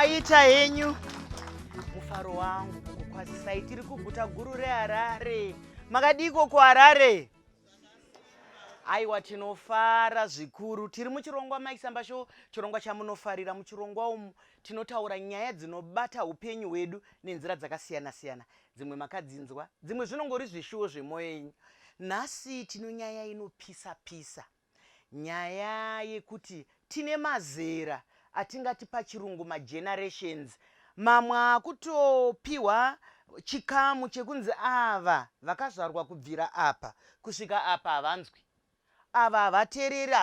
Mwaita henyu mufaro wangu kukwazisai tiri kuguta guru reHarare. Makadiko kuHarare? Aiwa, tinofara zvikuru. Tiri muchirongwa Mai Chisamba Show, chirongwa chamunofarira. Muchirongwa umu tinotaura nyaya dzinobata upenyu hwedu nenzira dzakasiyana siyana. Dzimwe makadzinzwa, dzimwe zvinongori zvishuwo zvemwoyo yenyu. Nhasi tino nyaya inopisa pisa. Nyaya yekuti tine mazera atingati pachirungu magenerations. Mamwe akutopiwa chikamu chekunzi ava vakazvarwa kubvira apa kusvika apa havanzwi. Ava havatereri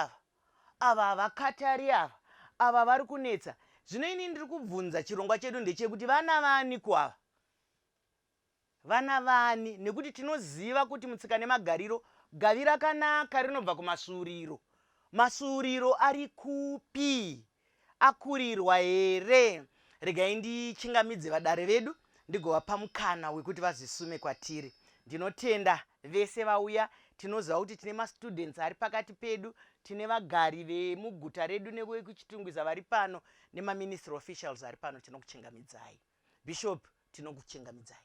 ava havakatari ava vari kunetsa. Zvino ini ndiri kubvunza, chirongwa chedu ndechekuti vana vani kuava? Vana vani? Nekuti tinoziva kuti mutsika nemagariro gavi rakanaka rinobva kumasuriro. Masuriro ari kupi? Akurirwa here? Regai ndichingamidze vadare vedu ndigovapa mukana wekuti vazvisume kwatiri. Ndinotenda vese vauya. Tinoziva kuti tine mastudents ari pakati pedu, tine vagari vemuguta redu nevekuchitungwiza vari pano, nemaministry officials ari pano. Tinokuchingamidzai. Bishop, tinokuchingamidzai.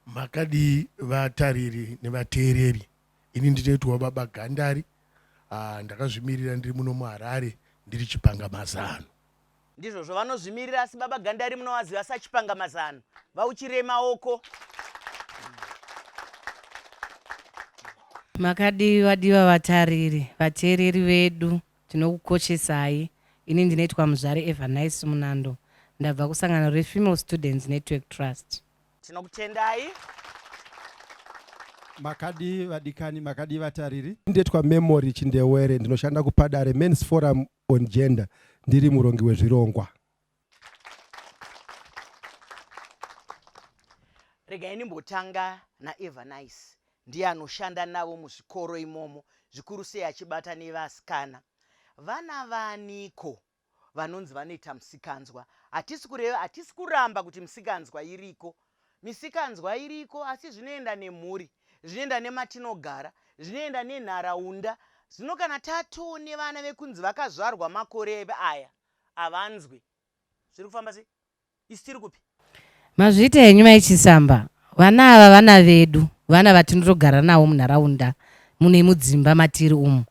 Makadi vatariri nevateereri, ini ndinoitwa baba Gandari. Ndakazvimirira ndiri muno muHarare ndiri chipangamazano. Ndizvozvo vanozvimirira, asi baba Gandari munovaziva sachipangamazano. Vauchire maoko. Makadiwa vatariri, vateereri vedu, tinokukoshesai. Ini ndinoitwa muzvare Vani Munando. Ndabva kusangano reFemale Students Network Trust. Tinokutendai. Makadi vadikani, makadi vatariri. Ndinoitwa Memory Chindewere, ndinoshanda kuPadare Men's Forum on Gender, ndiri murongi wezvirongwa. Regai ndimbotanga naVani. Ndiye anoshanda navo muzvikoro imomo, zvikuru sei achibata nevasikana. Vana vaniko vanonzi vanoita musikanzwa. Hatisi kureva, hatisi kuramba kuti musikanzwa iriko. Misikanzwa iriko, asi zvinoenda nemhuri, zvinoenda nematinogara, zvinoenda nenharaunda. Zvino kana tatone vana vekunzi vakazvarwa makore aya havanzwi, zviri kufamba sei? Isi tiri kupi? Mazviita henyu Mai Chisamba. Vana ava vana vedu, vana vatinotogara navo munharaunda, mune mudzimba matiri umu.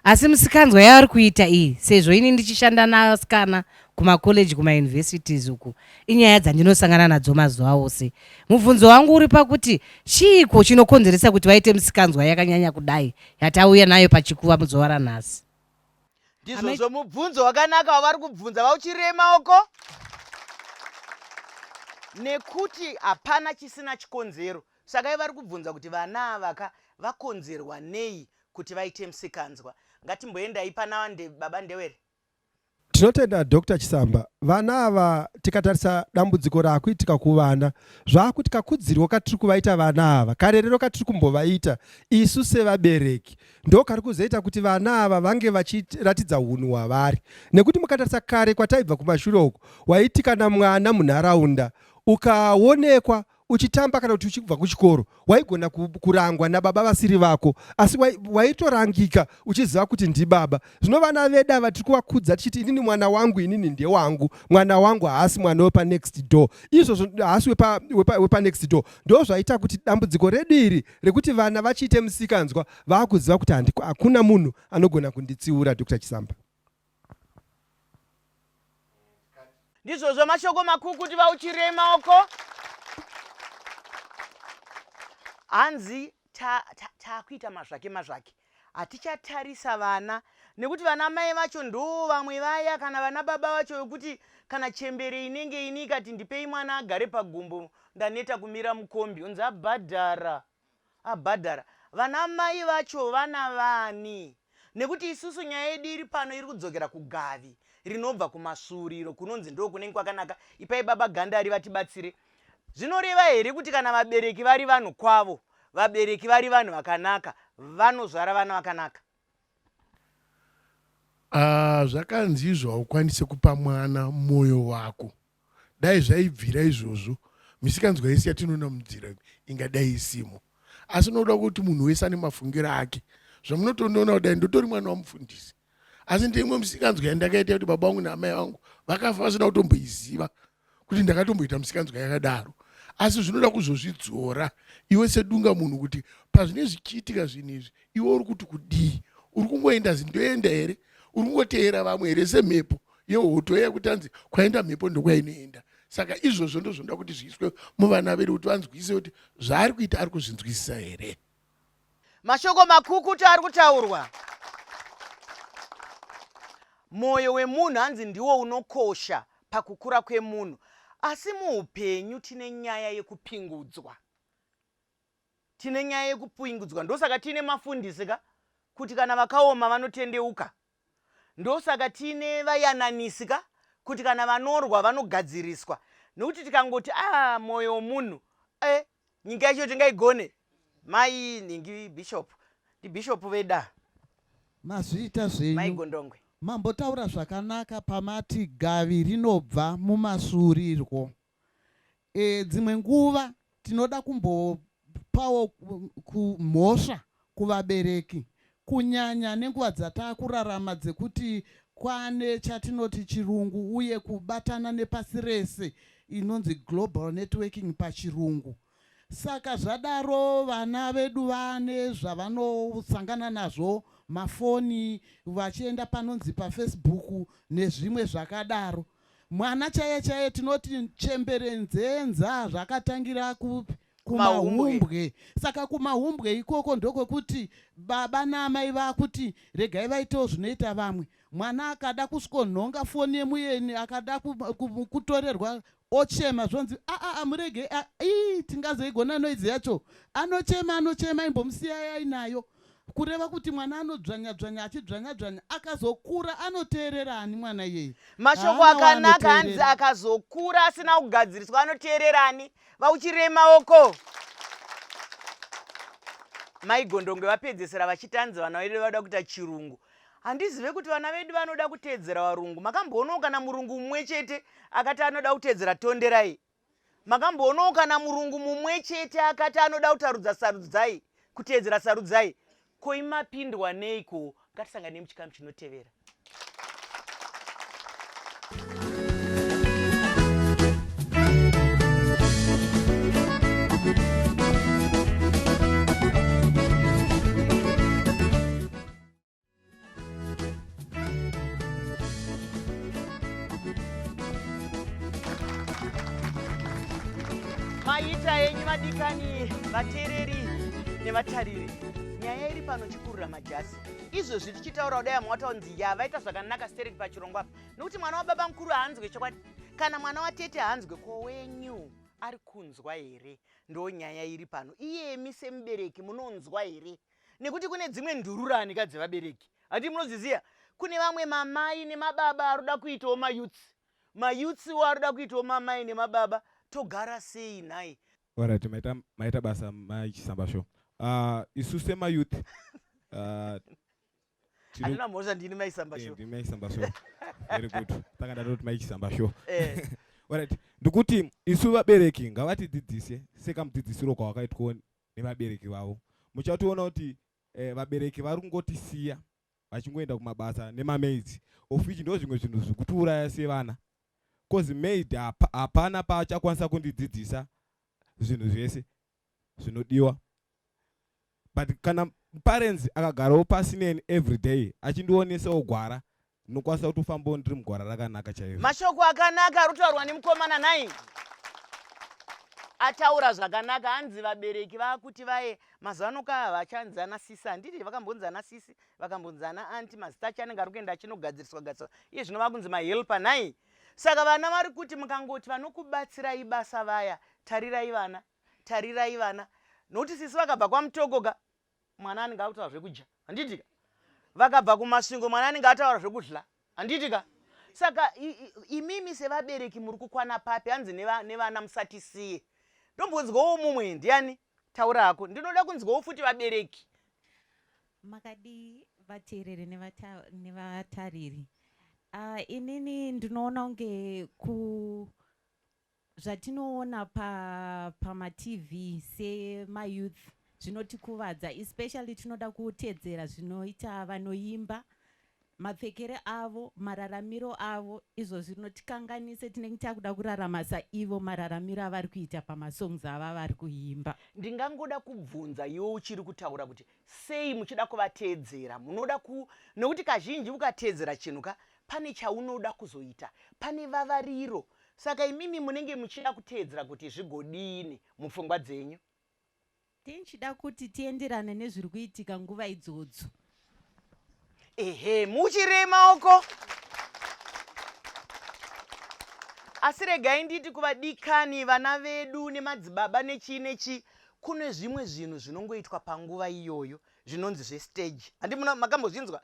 Asi musikanzwa yavari kuita iyi, sezvo ini ndichishanda nasikana kumakoleji kumauniversities uku, inyaya dzandinosangana nadzo mazuva ose. Mubvunzo wangu uri pakuti chiiko chinokonzeresa kuti vaite musikanzwa yakanyanya kudai yatauya nayo pachikuva muzuva ranhasi? Ndizvozvo mubvunzo wakanaka wavari kubvunza, vauchire maoko. Nekuti hapana chisina chikonzero. Saka vari kubvunza kuti vana ava vakonzerwa nei kuti vaite musikanzwa. Ngatimboendai pana baba Ndewere. Tinotenda Dr. Chisamba. Vana ava tikatarisa dambudziko rakuitika kuvana, zvakuti kakudzirwa katiri kuvaita vana ava, karerero katiri kumbovaita isu sevabereki, ndo kari kuzoita kuti vana ava vange vachiratidza hunhu hwavari. Nekuti mukatarisa kare kwataibva kumashure uko, waiti kana mwana munharaunda ukaonekwa uchitamba kana kuti uchibva kuchikoro, waigona kurangwa nababa vasiri vako, asi waitorangika uchiziva kuti ndibaba. Zvino vana vedu ava tiri kuvakudza tichiti inini mwana wangu, inini ndiye wangu, mwana wangu haasi mwana wepa next door, izvozvo haasi wepa next door. Ndo zvaita kuti dambudziko redu iri rekuti vana vachiite musikanzwa vakuziva kuti hakuna munhu anogona kunditsiura. Dr. Chisamba. Ndizvozvo mashoko makuru kuti vauchire maoko. Hanzi takuita mazvake. Hatichatarisa vana, nekuti vana mai vacho ndo vamwe vaya, kana vana baba vacho vekuti kana chembere inenge ini ikati ndipei mwana agare pagumbo ndaneta kumira mukombi, unzi abhadhara. Vana mai vacho vana vani? Nekuti isusu nyaya yedu iri pano iri kudzokera kugavi rinobva kumasuriro kunonzi ndo kunenge kwakanaka. Ipai baba Gandari vatibatsire. Zvinoreva here kuti kana vabereki vari vanhu kwavo, vabereki vari vanhu vakanaka, vanozvara vana vakanaka? Zvakanzi izvo haukwanise kupa mwana mwoyo wako. Dai zvaibvira izvozvo, misikanzwa yese yatinoona munzira ingadai isimo. Asi unoda kuti munhu wese ane mafungiro ake. Zvamunotondoona kudai ndotori mwana wamufundisi. asi ndimwe musikanzwa yandakaita kuti baba vangu naamai vangu vakafa vasina kutomboiziva kuti ndakatomboita musikanzwa yakadaro. Asi zvinoda kuzozvidzora iwe sedunga munhu kuti pazvine zvichiitika zvinhu izvi iwe uri kuti kudii, uri kungoenda zindoenda here, uri kungoteera vamwe here semhepo yehoto yekutanzi kwaenda mhepo ndokwainoenda. Saka izvozvo ndozvinoda kuti zviiswe muvana vedu kuti vanzwise kuti zvaari kuita ari kuzvinzwisisa here. Mashoko makukutu ari kutaurwa. Mwoyo wemunhu hanzi ndiwo unokosha pakukura kwemunhu. Asi muupenyu tine nyaya yekupingudzwa. Tine nyaya yekupingudzwa. Ndosaka tine mafundisika kuti kana vakaoma vanotendeuka. Ndosaka tine vayananisika kuti kana vanorwa vanogadziriswa. Nokuti tikangoti mwoyo wemunhu nyika yacho tingaigone. Mai ningi bishop. Ndi bishop veda. Mazviita zvenyu. Mai Gondongwe. Mambotaura zvakanaka pamati gavi rinobva mumasurirwo. Dzimwe nguva tinoda kumbopawo kumhosva kuvabereki, kunyanya nenguva dzatakurarama dzekuti kwane chatinoti chirungu uye kubatana nepasi rese inonzi global networking pachirungu. Saka zvadaro vana vedu vane zvavanosangana nazvo, mafoni, vachienda panonzi paFacebook nezvimwe zvakadaro. Mwana chaiye tinoti chemberenzenza zvakatangira kumahumbwe. Saka kumahumbwe ikoko ndokwekuti baba namai vakuti regai vaitewo zvinoita vamwe. Mwana akada kuskonhonga foni yemuyeni akada kutorerwa ochema zvonzi murege tingazoigona noizi yacho anochema imbomusiyai nayo, kureva kuti mwana anodzvanya achidzvanya akazokura anoteererani mwana iyeye. Mashoko akanaka hanzi akazokura asina kugadziriswa anoteererani vauchirema maoko. Mai Gondongwe vapedzesera vachitanzi vana vedu vada kuita chirungu. Handizive kuti vana vedu vanoda kuteedzera varungu. Makamboonawo kana murungu mumwe chete akati anoda kuteedzera tonderai? Makamboonawo kana murungu mumwe chete akati anoda kutarudza sarudzai, kuteedzera sarudzai? Ko imapindwa neiko? Ngatisangane muchikamu chinotevera. Maita yenyu madikani, vateereri nevatariri. Nyaya iri pano chikurira majasi. Izvozvi tichitaura kudai mwataunzi vaita zvakanaka stereki pachirongwa apa. Nokuti mwana wababa mukuru haanzwe chokwadi. Kana mwana watete haanzwe ko wenyu ari kunzwa here? Ndo nyaya iri pano. Iyemi semubereki munonzwa here? Nekuti kune dzimwe ndururanika dzevabereki. Hati munoziziya? Kune vamwe mamai nemababa aroda kuitawo mayutsi. Mayutsiwo aroda kuitawo mamai nemababa. Togara sei naye? Alright, maita basa Mai Chisamba show. Isu sema youth. Andina mhosva ndini Mai Chisamba show. Ndini Mai Chisamba show. Very good. Takanda kuti Mai Chisamba show. Alright, ndukuti isu vabereki ngavatidzidzise sekamudzidzisiro kwawakaitwa nevabereki vavo. Muchatoona kuti vabereki vari kungotisiya vachingoenda kumabasa nemamaidzi. Of which ndo zvimwe zvinhu zvikutouraya sevana. Cause maid hapana paachakwanisa kundidzidzisa zvinhu zvese zvinodiwa. But kana parents akagarawo pasi neni every day achindionesawo gwara, nokwanisa kutofambawo ndiri mugwara rakanaka chaizvo. Mashoko akanaka ari kutaurwa nemukomana nai. Ataura zvakanaka, hanzi vabereki vakuti vaye mazano vachanzana sisi, handiti vakambonzana sisi, vakambonzana anti, mazita achanenge ari kuenda achinogadziriswa gadziriswa. Iye zvino vakunzi mahelpa nai. Saka vana vari kuti mukangoti vanokubatsirai basa vaya, tarirai vana. Nokuti sisi vakabva kwamutogoka, mwana anenge akutaura zvekudya, handitika? Vakabva kumasvingo, mwana anenge ataura zvekudla, handitika? Saka imimi sevabereki muri kukwana papi, hanzi nevana musatisiye. Ndombonzwawo mumwe ndiani? Taura hako. Ndinoda kunzwawo futi vabereki. Makadi vateereri nevatariri. Inini ndinoona unge zvatinoona pama-TV sema-youth zvinotikuvadza, especially tinoda kuteedzera zvinoita vanoimba mapfekere avo, mararamiro avo, izvo zvinotikanganise tinenge takuda kurarama saivo mararamiro avari kuita pamasongs ava vari kuimba. Ndingangoda kubvunza iwe uchiri kutaura kuti sei muchida kuvateedzera, munoda nokuti kazhinji ukateedzera chinhu pane chaunoda kuzoita, pane vavariro. Saka imimi munenge muchida kuteedzera kuti zvigodini mupfungwa dzenyu. Tinchida kuti tienderane nezviri kuitika nguva idzodzo. Ehe, muchirei maoko. Asi regai nditi kuvadikani, vana vedu nemadzibaba nechi kune zvimwe zvinhu zvinongoitwa panguva iyoyo zvinonzi zvestage. Handi makambozvinzwa?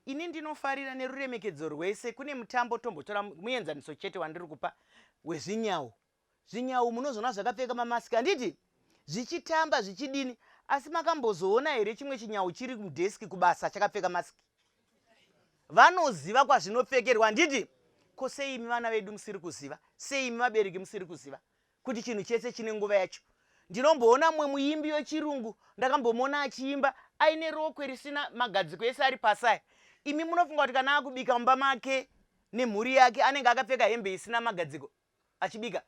Ini ndinofarira neruremekedzo rwese. Kune mutambo tombotora muenzaniso chete wandiri kupa wezvinyawu. Zvinyawu munozona zvakapfeka mamaski, handiti zvichitamba zvichidini. Asi makambozoona here chimwe chinyawu chiri kudeski kubasa chakapfeka maski? Vanoziva kwazvinopfekerwa, handiti? Ko sei imi vana vedu musiri kuziva? Sei imi vabereki musiri kuziva kuti chinhu chese chine nguva yacho? Ndinomboona mumwe muimbi wechirungu ndakambomona achiimba aine rokwe risina magadziko ese ari pasai. Imi munofunga kuti kana akubika mumba make nemhuri yake anenge akapfeka hembe isina magadziko achibika?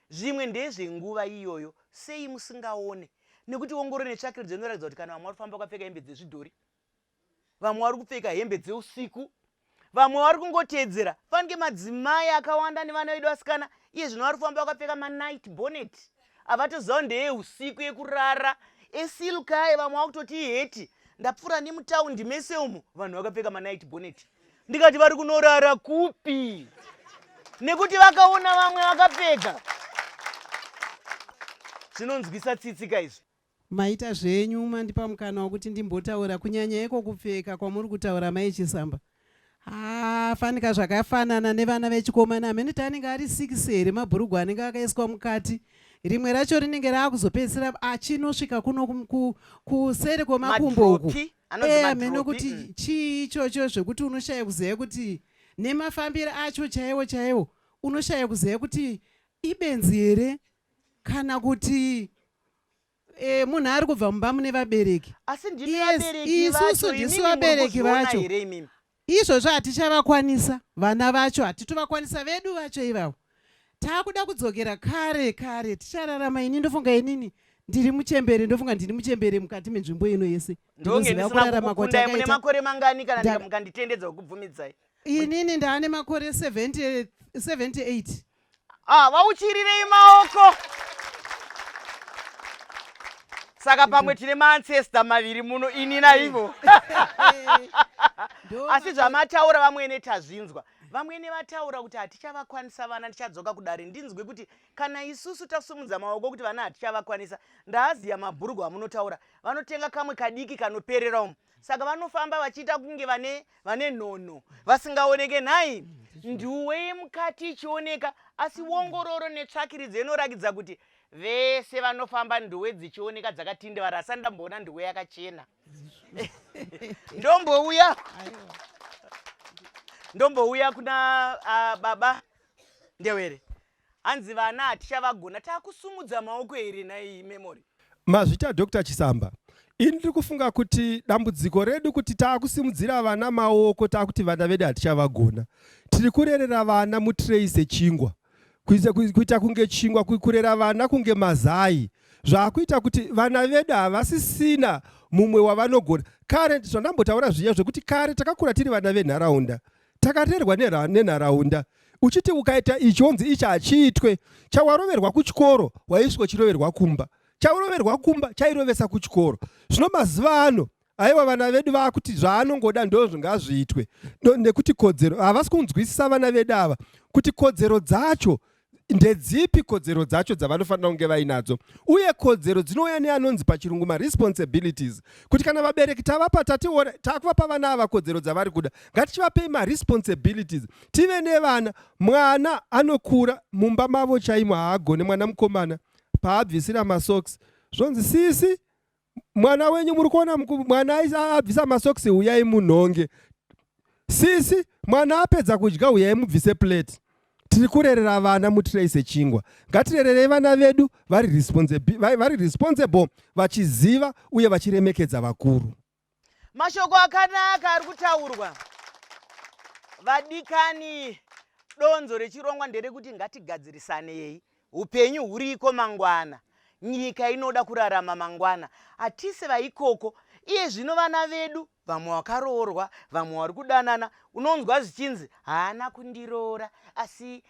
Zvimwe ndezvenguva iyoyo. Sei musingaone? Nekuti ongoro netsvakiro dzinoratidza kuti kana vamwe vari kufamba vakapfeka hembe dzezvidhori, vamwe vari kupfeka hembe dzeusiku, vamwe vari kungoteedzera. Fanike madzimai akawanda nevana vedu vasikana iye zvino vari kufamba vakapfeka manight bonnet, avatoziva ndeyeusiku yekurara, esilkai. Vamwe vakutoti iheti. Ndapfuura nemutaundi mese umo vanhu vakapfeka manight bonnet. Ndikati vari kunorara kupi? Nekuti vakaona vamwe vakapfeka. Zvinonzwisa tsitsika izvi. Maita zvenyu mandipa mukana wokuti ndimbotaura kunyanya iko kupfeka kwamuri kutaura Mai Chisamba. Fanika zvakafanana nevana vechikomana ameniti anenge ari 6 here mabhurugwa anenge akaiswa mukati. Rimwe racho rinenge raakuzopedzisira achinosvika kuno kuseri kwemakumbo uku. Amene kuti chii ichocho zvekuti unoshaya kuziva kuti nemafambiro acho chaiwo unoshaya kuziva kuti ibenzi here kana kuti munhu ari kubva mumba mune vabereki. Asi ndimi vabereki vacho, isusu ndisi vabereki vacho. Izvozvo hatichavakwanisa vana vacho, hatitovakwanisa vedu vacho ivavo. Taakuda kudzokera kare tichararama. Ini ndofunga inini ndiri muchembere, ndofunga ndiri muchembere mukati menzvimbo ino yese. Ndinoziva kurarama kwatakaita. Mune makore mangani kana mukanditendedza kukubvumidzai? Inini ndaane makore 78. Vauchirirei maoko. Saka pamwe tine maancestor maviri muno, ini naivo. Asi zvamataura vamwene tazvinzwa. Vamwene vataura kuti hatichavakwanisa vana, tichadzoka kudare. Ndinzwe kuti kana isusu tasumudza maoko kuti vana hatichavakwanisa, ndaaziya mabhurugwa amunotaura. Vanotenga kamwe kadiki kanoperera umu. Saka vanofamba vachiita kunge vane nhono, vasingaoneke. Nhai nduwe mukati ichioneka, asi ongororo netsvakiri dzinorakidza kuti vese vanofamba nduwe dzichioneka dzakatindevara. Asi ndamboona nduwe yakachena. Ndombouya kuna baba Ndewere. Hanzi vana hatichavagona. Taakusumudza maoko here nai memory? Mazvita Dr. Chisamba. Ini ndiri kufunga kuti dambudziko redu kuti taakusimudzira vana maoko taakuti vana vedu hatichavagona. Tiri kurerera vana mutirei sechingwa. Kuita kunge chingwa, kurera vana kunge mazai. Zvakuita kuti vana vedu havasisina mumwe wavanogona. Kare zvandambotaura zviya zvekuti kare takakura tiri vana venharaunda. Takarerwa nenharaunda. Uchiti ukaita ichonzi ichi hachiitwe. Chawaroverwa kuchikoro waiswa chiroverwa kumba. Charoverwa kumba chairovesa kuchikoro. Zvino mazuva ano aiwa vana vedu vakuti zvaanongoda ndo zvingazviitwe. Nekuti kodzero havasi kunzwisisa vana vedu ava kuti kodzero dzacho ndedzipi kodzero dzacho dzavanofanira kunge vainadzo, uye kodzero dzinouya neanonzi pachirungu responsibilities. Kuti kana vabereki tavapa takuvapa vana ava kodzero dzavari kuda, ngatichivapei responsibilities. Tive nevana, mwana anokura mumba mavo chaimo haagone, mwana mukomana paabvisira masocks zvonzi sisi mwana wenyu muri kuona mwana abvisa masocks uyai munhonge, sisi mwana apedza kudya uyai mubvise plate. Tiri kurerera vana mutirei sechingwa. Ngatirererei vana vedu vari responsible, vachiziva uye vachiremekedza vakuru. Mashoko akanaka ari kutaurwa. Vadikani, donzo rechirongwa nderekuti ngatigadzirisanei. Upenyu huriko mangwana. Nyika inoda kurarama mangwana. Hatisi vaikoko. Iye zvino vana vedu, vamwe vakaroorwa, vamwe vari kudanana. Unonzwa zvichinzi, haana kundiroora, asi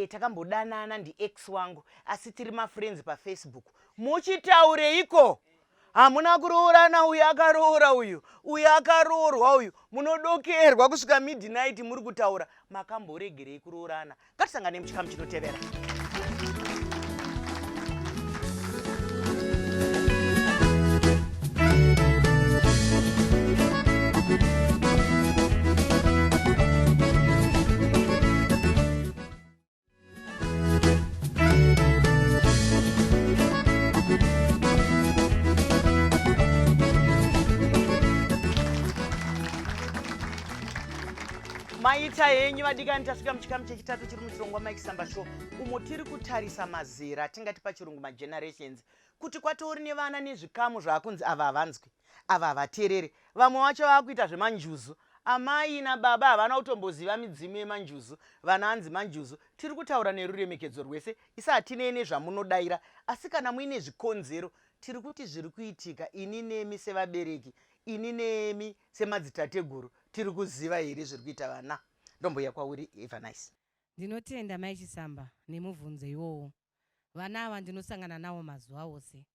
takambodanana ndi-ex wangu, asi tiri mafriends paFacebook. Muchitaureiko? Hamuna kuroorana, uyu akaroora uyu, uyu akaroorwa uyu. Munodokerwa kusvika midnight muri kutaura. Makamboregerei kuroorana. Ngatisangane muchikamu chinotevera. Maita henyu vadikani, tasvika muchikamu chechitatu chiri muchirongwa Mai Chisamba Show. Umo tiri kutarisa mazera, tingati pachirungu magenerations. Kuti kwatori nevana nezvikamu zvakunzi ava havanzwi, ava havatereri. Vamwe vacho vakuita zvemanjuzu. Amai nababa havana kutomboziva midzimu yemanjuzu, vana hanzi manjuzu. Tiri kutaura neruremekedzo rwese, isa hatinei nezvamunodaira, asi kana muine zvikonzero, tiri kuti zviri kuitika ini nemi sevabereki, ini nemi semadzitateguru, tiri kuziva here zviri kuita vana. Ndomboya kwauri Evanise. Ndinotenda Mai Chisamba nemubvunzo iwowo. Vana ava ndinosangana navo mazuva ose.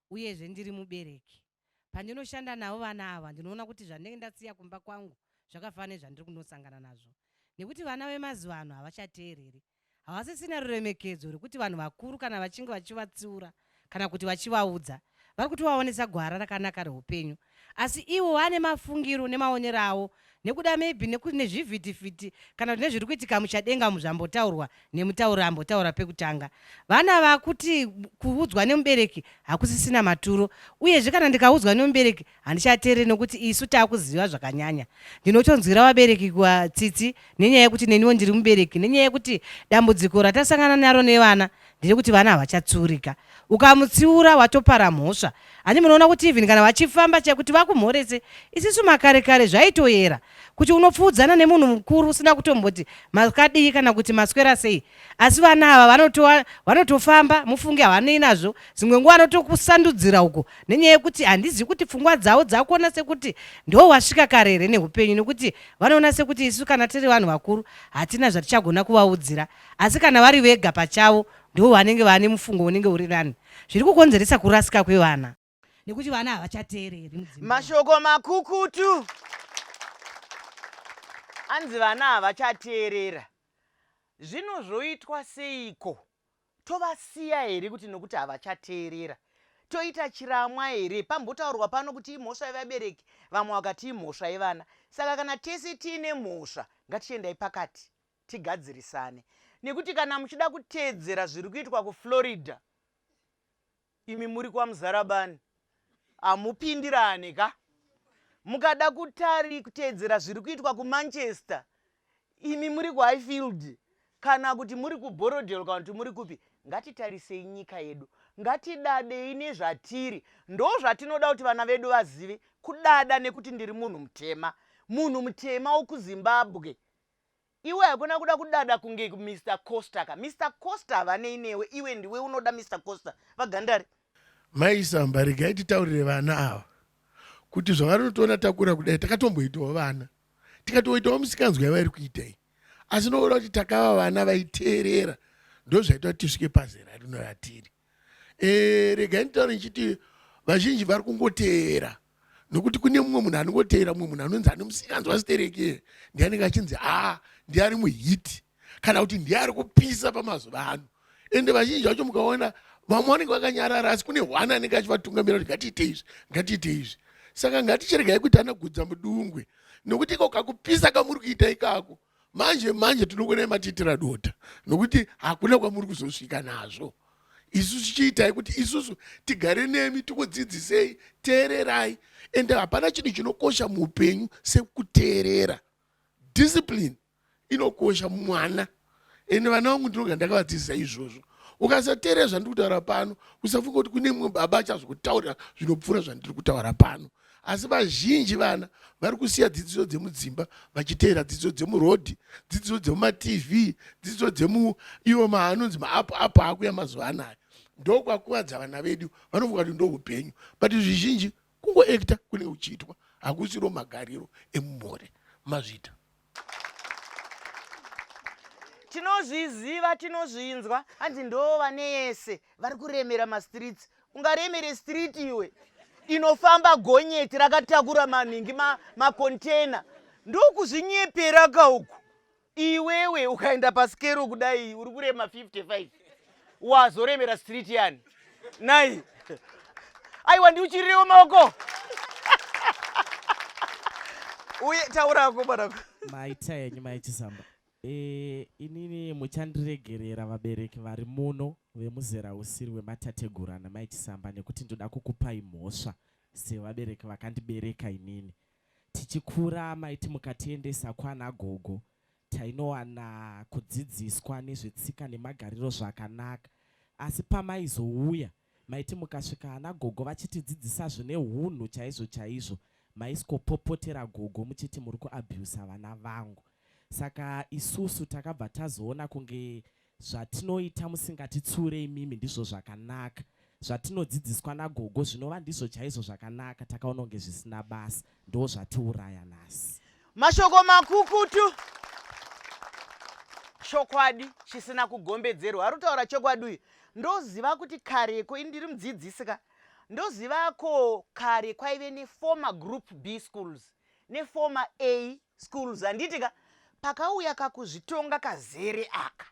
Uyezve ndiri mubereki. Pandinoshanda navo vana ava ndinoona kuti zvandinenge ndasiya kumba kwangu zvakafanana nezvandiri kunosangana nazvo. Nekuti vana vemazuva ano havachateereri. Havasisina ruremekedzo rwekuti vanhu vakuru kana vachinge vachivatsiura kana kuti vachivaudza, vari kutovaonesa gwara rakanaka reupenyu. Asi ivo vane mafungiro nemaonero avo, nekuda maybe nekuti nezvivhitivhiti kana kuti nezviri kuitika muchadenga muzvambotaurwa nemutauri ambotaura pekutanga. Vana vakuti kuudzwa nemubereki hakusisina maturo, uyezve kana ndikaudzwa nemubereki handichateereri nekuti isu taakuziva zvakanyanya. Ndinotonzwira vabereki kuvatsitsi nenyaya yekuti neniwo ndiri mubereki, nenyaya yekuti dambudziko ratasangana naro nevana nderekuti vana havachatsurika. Ukamutsiura watopara mhosva. Ani munoona kuti even kana vachifamba chekuti vakumhorese, isisu makare kare zvaitoyera kuti unopfuudzana nemunhu mukuru usina kutomboti makadii kana kuti maswera sei. Asi vana ava vanotofamba mufunge havanei nazvo, dzimwe nguva vanotokusandudzira uko nenyaya yekuti handizivi kuti pfungwa dzavo dzakuona sekuti ndo wasvika kare here neupenyu, nekuti vanoona sekuti isu kana tiri vanhu vakuru hatina zvatichagona kuvaudzira, asi kana vari vega pachavo ndo vanenge vane mufungo unenge uri nani. Zviri kukonzeresa kurasika kwevana nekuti vana havachateereri. Mashoko makukutu. Anzi vana havachateerera. Zvino zvoitwa seiko? Tovasiya here kuti nokuti havachateerera? Toita chiramwa here? Pambotaurwa pano kuti imhosva yevabereki, vamwe vakati imhosva yevana. Saka kana tese tiine mhosva, ngatiendai pakati tigadzirisane. Nekuti kana muchida kuteedzera zviri kuitwa kuFlorida, imi muri kwaMuzarabani, hamupindirane ka? Mukada kuteedzera zviri kuitwa kuManchester, imi muri kuHighfield, kana kuti muri kuBorodale kana kuti muri kupi. Ngatitarisei nyika yedu, ngatidadei nezvatiri. Ndo zvatinoda kuti vana vedu vazive. Kudada nekuti ndiri munhu mutema, munhu mutema wokuZimbabwe. Iwe hakuna kuda kudada kunge Mr. Costa ka. Mr. Costa havanei newe, iwe ndiwe unoda Mr. Costa. Vagandari. Mai Chisamba, regai titaurire vana ava kuti zvavanotoona takura kudai takatomboitawo vana, tikatoitawo musikanzwa yavari kuitai, asi noona kuti takava vana vaiteerera, ndo zvaita kuti tisvike pazera rino ratiri. Regai nditaure nchiti vazhinji vari kungoteera, nokuti kune mumwe munhu anongoteera, mumwe munhu anonzi ane musikanzwa asitereke, ndianenge achinzi ndiari muhiti kana kuti ndiari kupisa pamazuva ano. Ende vazhinji vacho mukaona vamwe vanenge vakanyarara, asi kune hwana anenge achivatungamira kuti ngatiite izvi, ngatiite izvi. Saka ngatichiregai kuti anagudza mudungwe, nokuti iko kakupisa kamuri kuita ikako manje tinokuonai matiitira dota, nokuti hakuna kwamuri kuzosvika nazvo. Isusu chiitai kuti isusu tigare nemi tikudzidzisei, teererai. Ende hapana chinhu chinokosha muupenyu sekuteerera. Discipline inokosha mumwana. Ende vana vangu ndinoga ndakavadzidzisa izvozvo. Ukasateerera zvandiri kutaura pano, usafunga kuti kune mumwe baba achazokutaurira zvinopfuura zvandiri kutaura pano. asi vazhinji vana vari kusiya dzidziso dzemudzimba vachiteera dzidziso dzemurodhi, dzidziso dzemumatv, dzidziso iwo maanonzi maapu akuya mazuva anaya. Ndokwakuvadza vana vedu, vanofunga kuti ndohupenyu, but zvizhinji kungoekta kune uchiitwa, hakusiro magariro emumhore. Mazvita tinozviziva, tinozvinzwa, handi ndo vane yese vari kuremera mastreets. Ungaremere street iwe inofamba gonyeti rakatakura maningi makontena, ndokuzvinyepera kauku. Iwewe ukaenda paskero kudai uri kurema 55, wazoremera street yani nai. Aiwa ndiuchirirewo maoko. Uye taurako barako. Maita yenyu Mai Chisamba. Inini muchandiregerera vabereki vari muno vemuzera usiri wematategura naMai Chisamba, nekuti ndoda kukupai mhosva sevabereki vakandibereka inini. Tichikura maiti mukatiendesa kwana gogo, tainowana kudzidziswa nezvetsika nemagariro zvakanaka. Asi pamaizouya maiti mukasvika ana gogo vachitidzidzisa zvine hunhu chaizvo chaizvo, maiskopopotera gogo muchiti muri kuabhusa vana vangu. Saka isusu takabva tazoona kunge zvatinoita musingatitsure imimi ndizvo zvakanaka, zvatinodzidziswa nagogo zvinova ndizvo chaizvo zvakanaka, takaona kunge zvisina basa, ndo zvatiuraya nhasi. Mashoko makukutu, chokwadi chisina kugombedzerwa. Arutaura chokwadi uyu. Ndoziva kuti kareko, indiri mudzidzisika, ndozivako kare kwaive neformer group B schools neformer A schools. Handitika pakauya kakuzvitonga kazere aka,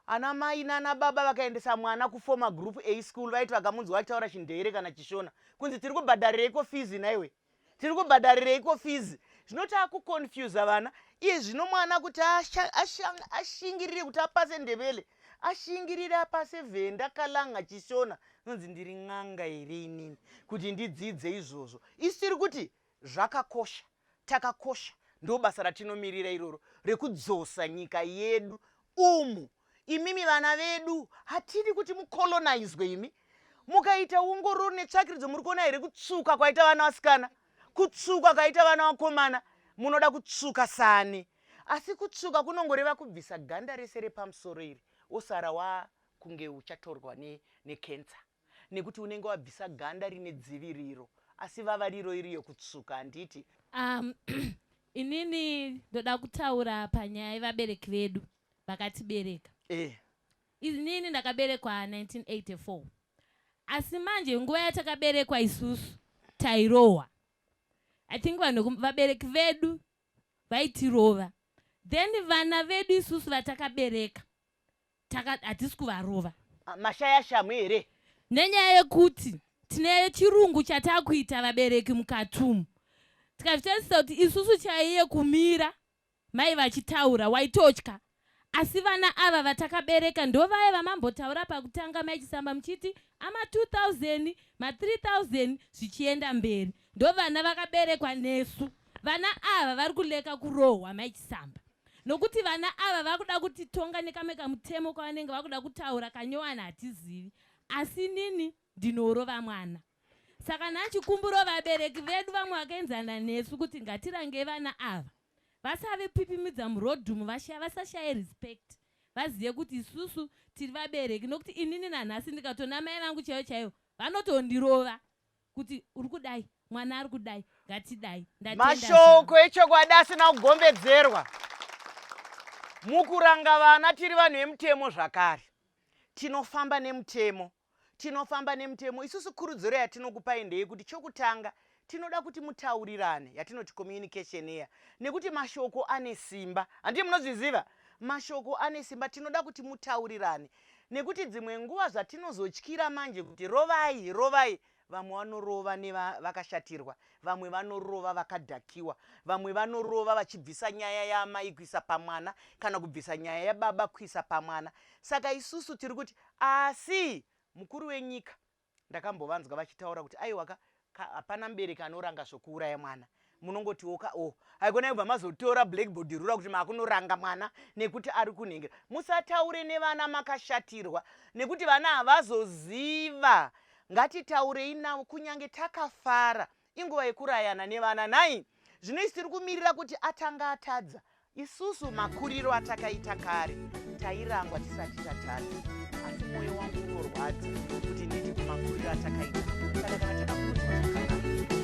ana mai nana baba vakaendesa mwana kuformer group A school, vaiti vakamunzwa vachitaura chindere kana chishona, kunzi tiri kubhadharireiko fees naiwe, tiri kubhadharireiko fees. Zvinoti akuconfuse vana. Iye zvino mwana kuti ashingirire kuti apase ndebele, ashingirire apase vhenda kalanga chishona, nonzi ndiri n'anga here inini kuti ndidzidze izvozvo. Isi tiri kuti zvakakosha, takakosha, ndo basa ratinomirira iroro rekudzosa nyika yedu umu. Imimi vana vedu hatidi kuti mukolonizwe. Imi mukaita ongororo netsvakiridzo muri kuona here kutsuka kwaita vana vasikana, kutsuka kwaita vana vakomana, munoda kutsuka sani. Asi kutsuka kunongoreva kubvisa ganda rese repamusoro iri, osara wakunge uchatorwa nekensa, nekuti unenge wabvisa ganda rine dziviriro. Asi vava riro iri yokutsuka. Handiti inini ndoda kutaura panyaya yevabereki vedu vakatibereka. Inini ndakaberekwa 1984, asi manje nguva yatakaberekwa isusu tairohwa. I think vabereki vedu vaitirova, then vana vedu isusu vatakabereka hatisi kuvarova. Mashaya shamu here nenyaya yekuti tine chirungu chatakuita vabereki mukatumu. Tikazvitarisa kuti isusu chaiye kumira mai vachitaura waitotya, asi vana ava vatakabereka ndo vaiva mambotaura pakutanga Mai Chisamba muchiti ama 2000 ma 3000 zvichienda mberi. Ndo vana vakaberekwa nesu. Vana ava vari kuleka kurohwa Mai Chisamba, nokuti vana ava vakuda kutitonga nekame kamutemo kwavanenge vakuda kutaura kanyowana hatizivi, asi nini ndinorova mwana. Saka nachikumburo vabereki vedu vamwe vakaenzana nesu kuti ngatirange vana ava vasave pipimidza murodhumu, vasashaye respect, vazive kuti isusu tiri vabereki. Nokuti inini nanhasi ndikatona mai vangu chaivo chaivo vanotondirova kuti uri kudai, mwana ari kudai, ngatidai. Mashoko echokwadi asina kugombedzerwa. Mukuranga vana tiri vanhu vemutemo zvakare. Tinofamba nemutemo. Tinofamba nemutemo. Isusu kurudziro yatinokupai ndeyekuti chokutanga tinoda kuti mutaurirane, yatinoti communication here, nekuti mashoko ane simba. Handi munozviziva? Mashoko ane simba, tinoda kuti mutaurirane, nekuti dzimwe nguva zvatinozotyira manje kuti rovai rovai, vamwe vanorova vakashatirwa, vamwe vanorova vakadhakiwa, vamwe vanorova vachibvisa nyaya yamai kuisa pamwana kana kubvisa nyaya yababa kuisa pamwana. Saka isusu tiri kuti asi mukuru wenyika ndakambovanzwa vachitaura kuti aiwa hapana mubereki anoranga zvokuuraya mwana. Munongoti haikona ibva mazotora blackboard rura kuti makunoranga mwana nekuti ari kunhengera. Musataure nevana makashatirwa, nekuti vana havazoziva. Ngatitaurei navo kunyange takafara. inguva yekurayana nevana 9. Zvino isi tiri kumirira kuti atanga atadza. Isusu makuriro atakaita kare tairangwa tisati tatadza, asi mwoyo wangu unorwadza kuti nditi kumakuriro atakaita. Saka kana takakudzwa zvakanaka